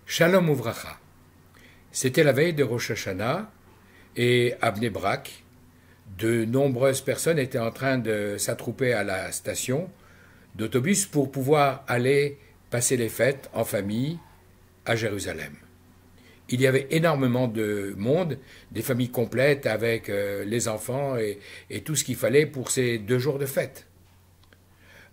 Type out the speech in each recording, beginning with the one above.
Shalom Uvracha. C'était la veille de Rosh Hashanah et à Bnei Brak, de nombreuses personnes étaient en train de s'attrouper à la station d'autobus pour pouvoir aller passer les fêtes en famille à Jérusalem. Il y avait énormément de monde, des familles complètes avec les enfants et tout ce qu'il fallait pour ces 2 jours de fête.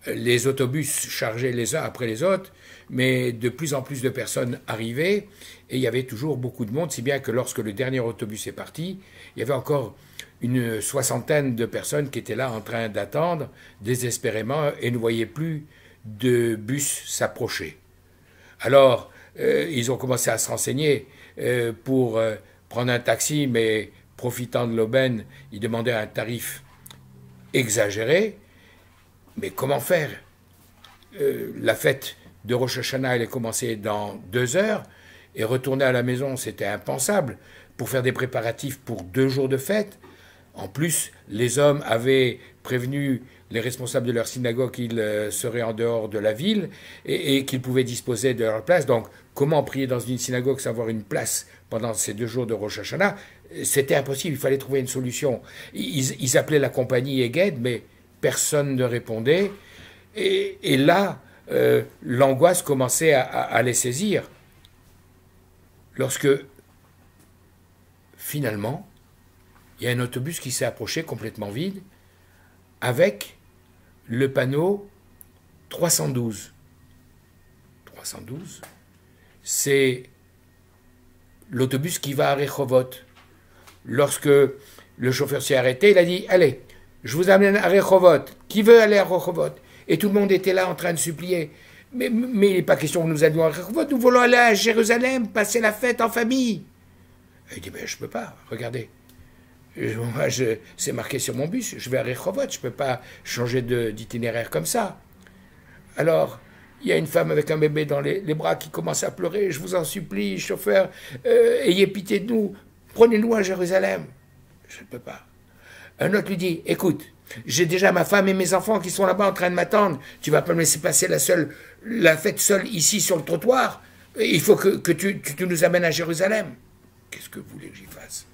Les autobus chargeaient les uns après les autres, mais de plus en plus de personnes arrivaient et il y avait toujours beaucoup de monde, si bien que lorsque le dernier autobus est parti, il y avait encore une soixantaine de personnes qui étaient là en train d'attendre désespérément et ne voyaient plus de bus s'approcher. Alors, ils ont commencé à se renseigner pour prendre un taxi, mais profitant de l'aubaine, ils demandaient un tarif exagéré. Mais comment faire? La fête de Rosh Hashanah allait commencer dans 2 heures et retourner à la maison, c'était impensable pour faire des préparatifs pour 2 jours de fête. En plus, les hommes avaient prévenu les responsables de leur synagogue qu'ils seraient en dehors de la ville et qu'ils pouvaient disposer de leur place. Donc, comment prier dans une synagogue sans avoir une place pendant ces 2 jours de Rosh Hashanah? C'était impossible, il fallait trouver une solution. Ils appelaient la compagnie Eged, mais personne ne répondait. Et là, l'angoisse commençait à les saisir. Lorsque, finalement, il y a un autobus qui s'est approché complètement vide avec le panneau 312. 312, c'est l'autobus qui va à Rehovot. Lorsque le chauffeur s'est arrêté, il a dit « Allez, je vous amène à Rehovot. Qui veut aller à Rehovot ?» Et tout le monde était là en train de supplier. Mais il n'est pas question que nous allions à Rehovot, nous voulons aller à Jérusalem, passer la fête en famille. Et il dit « Mais je ne peux pas, regardez. Moi, c'est marqué sur mon bus, je vais à Rehovot, je ne peux pas changer d'itinéraire comme ça. » Alors, il y a une femme avec un bébé dans les bras qui commence à pleurer. « Je vous en supplie, chauffeur, ayez pitié de nous, prenez-nous à Jérusalem. » Je ne peux pas. Un autre lui dit « Écoute, j'ai déjà ma femme et mes enfants qui sont là-bas en train de m'attendre. Tu ne vas pas me laisser passer la fête seule ici sur le trottoir. Il faut que tu nous amènes à Jérusalem. » Qu'est-ce que vous voulez que j'y fasse?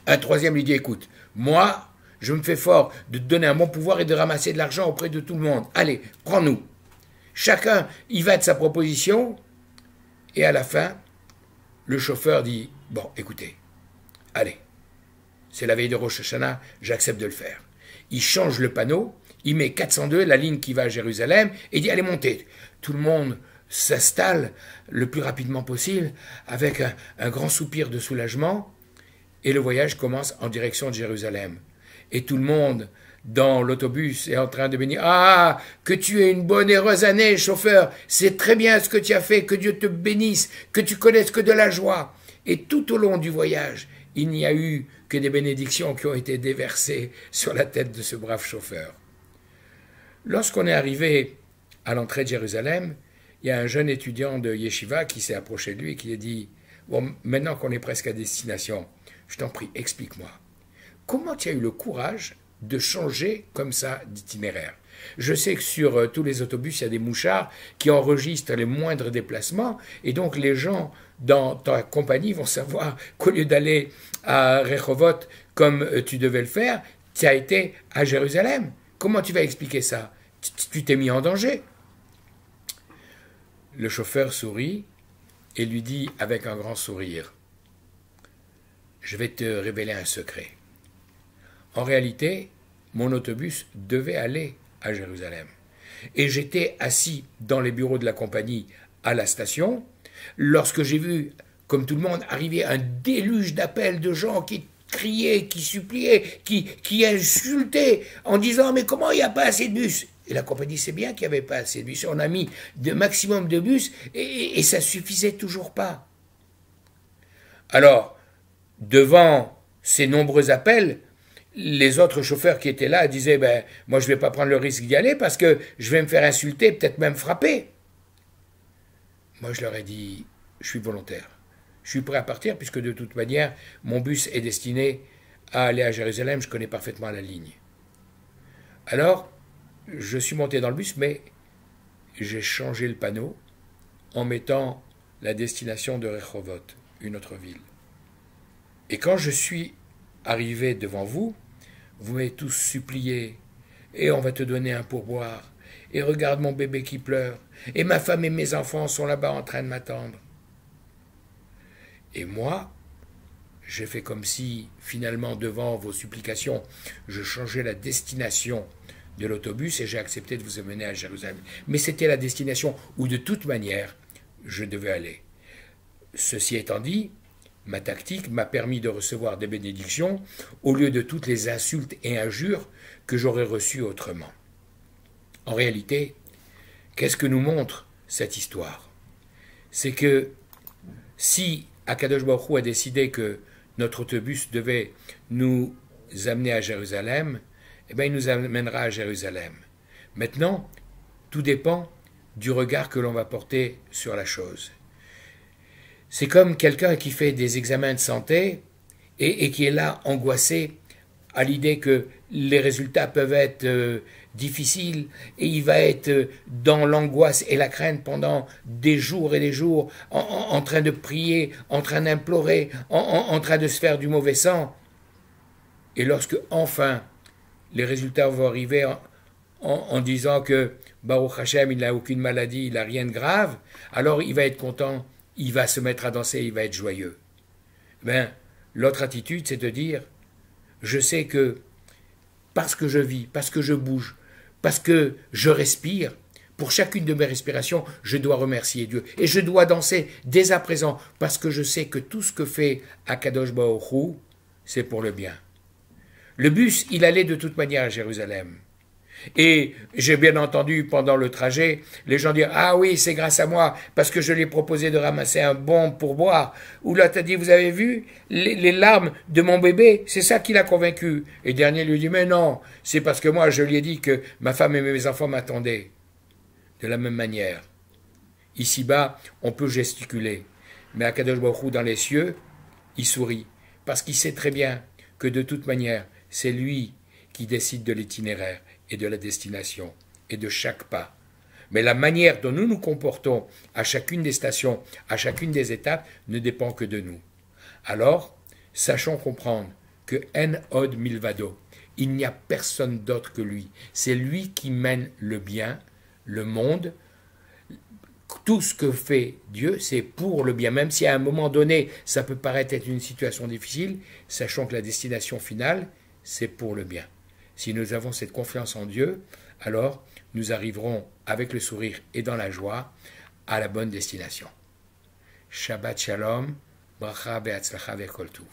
Un troisième lui dit « Écoute, moi, je me fais fort de te donner un bon pouvoir et de ramasser de l'argent auprès de tout le monde. Allez, prends-nous. » Chacun y va de sa proposition. Et à la fin, le chauffeur dit « Bon, écoutez, allez, c'est la veille de Rosh Hashanah, j'accepte de le faire. » Il change le panneau, il met 402, la ligne qui va à Jérusalem, et dit « Allez, montez. » Tout le monde s'installe le plus rapidement possible avec un grand soupir de soulagement. Et le voyage commence en direction de Jérusalem. Et tout le monde dans l'autobus est en train de bénir. « Ah, que tu aies une bonne et heureuse année, chauffeur. C'est très bien ce que tu as fait. Que Dieu te bénisse. Que tu connaisses que de la joie. » Et tout au long du voyage, il n'y a eu que des bénédictions qui ont été déversées sur la tête de ce brave chauffeur. Lorsqu'on est arrivé à l'entrée de Jérusalem, il y a un jeune étudiant de Yeshiva qui s'est approché de lui et qui a dit « Bon, maintenant qu'on est presque à destination, je t'en prie, explique-moi. Comment tu as eu le courage de changer comme ça d'itinéraire? Je sais que sur tous les autobus, il y a des mouchards qui enregistrent les moindres déplacements et donc les gens dans ta compagnie vont savoir qu'au lieu d'aller à Rehovot comme tu devais le faire, tu as été à Jérusalem. Comment tu vas expliquer ça? Tu t'es mis en danger. » Le chauffeur sourit et lui dit avec un grand sourire « Je vais te révéler un secret. En réalité, mon autobus devait aller à Jérusalem. Et j'étais assis dans les bureaux de la compagnie à la station lorsque j'ai vu, comme tout le monde, arriver un déluge d'appels de gens qui criaient, qui suppliaient, qui insultaient en disant « Mais comment il n'y a pas assez de bus ?» Et la compagnie sait bien qu'il n'y avait pas assez de bus. On a mis de maximum de bus et ça ne suffisait toujours pas. Alors, devant ces nombreux appels, les autres chauffeurs qui étaient là disaient ben, « Moi, je ne vais pas prendre le risque d'y aller parce que je vais me faire insulter, peut-être même frapper. » Moi, je leur ai dit « Je suis volontaire. Je suis prêt à partir puisque de toute manière, mon bus est destiné à aller à Jérusalem. Je connais parfaitement la ligne. » Alors, je suis monté dans le bus, mais j'ai changé le panneau en mettant la destination de Rehovot, une autre ville. Et quand je suis arrivé devant vous, vous m'avez tous supplié, et on va te donner un pourboire, et regarde mon bébé qui pleure, et ma femme et mes enfants sont là-bas en train de m'attendre. Et moi, j'ai fait comme si, finalement, devant vos supplications, je changeais la destination de l'autobus et j'ai accepté de vous amener à Jérusalem. Mais c'était la destination où, de toute manière, je devais aller. Ceci étant dit, ma tactique m'a permis de recevoir des bénédictions au lieu de toutes les insultes et injures que j'aurais reçues autrement. En réalité, qu'est-ce que nous montre cette histoire? C'est que si Akadosh Baruch Hu a décidé que notre autobus devait nous amener à Jérusalem, eh bien il nous amènera à Jérusalem. Maintenant, tout dépend du regard que l'on va porter sur la chose. C'est comme quelqu'un qui fait des examens de santé et qui est là angoissé à l'idée que les résultats peuvent être difficiles et il va être dans l'angoisse et la crainte pendant des jours et des jours en train de prier, en train d'implorer, en train de se faire du mauvais sang. Et lorsque enfin les résultats vont arriver en disant que Baruch Hashem, il n'a aucune maladie, il n'a rien de grave, alors il va être content, il va se mettre à danser, il va être joyeux. Ben, l'autre attitude, c'est de dire, je sais que parce que je vis, parce que je bouge, parce que je respire, pour chacune de mes respirations, je dois remercier Dieu. Et je dois danser dès à présent, parce que je sais que tout ce que fait Akadosh Baruch Hu, c'est pour le bien. Le bus, il allait de toute manière à Jérusalem. Et j'ai bien entendu pendant le trajet les gens dire « Ah oui, c'est grâce à moi, parce que je lui ai proposé de ramasser un bon pourboire. » Ou là, t'as dit « Vous avez vu les larmes de mon bébé, c'est ça qui l'a convaincu. » Et le dernier lui dit « Mais non, c'est parce que moi, je lui ai dit que ma femme et mes enfants m'attendaient. » De la même manière, ici-bas, on peut gesticuler. Mais Akadosh Baruch Hu, dans les cieux, il sourit. Parce qu'il sait très bien que de toute manière, c'est lui qui décide de l'itinéraire et de la destination, et de chaque pas. Mais la manière dont nous nous comportons à chacune des stations, à chacune des étapes, ne dépend que de nous. Alors, sachons comprendre que En Od Milvado, il n'y a personne d'autre que lui. C'est lui qui mène le bien, le monde. Tout ce que fait Dieu, c'est pour le bien. Même si à un moment donné, ça peut paraître être une situation difficile, sachons que la destination finale, c'est pour le bien. Si nous avons cette confiance en Dieu, alors nous arriverons avec le sourire et dans la joie à la bonne destination. Shabbat Shalom, Bracha Be'atzlacha Ve'kol Tuv.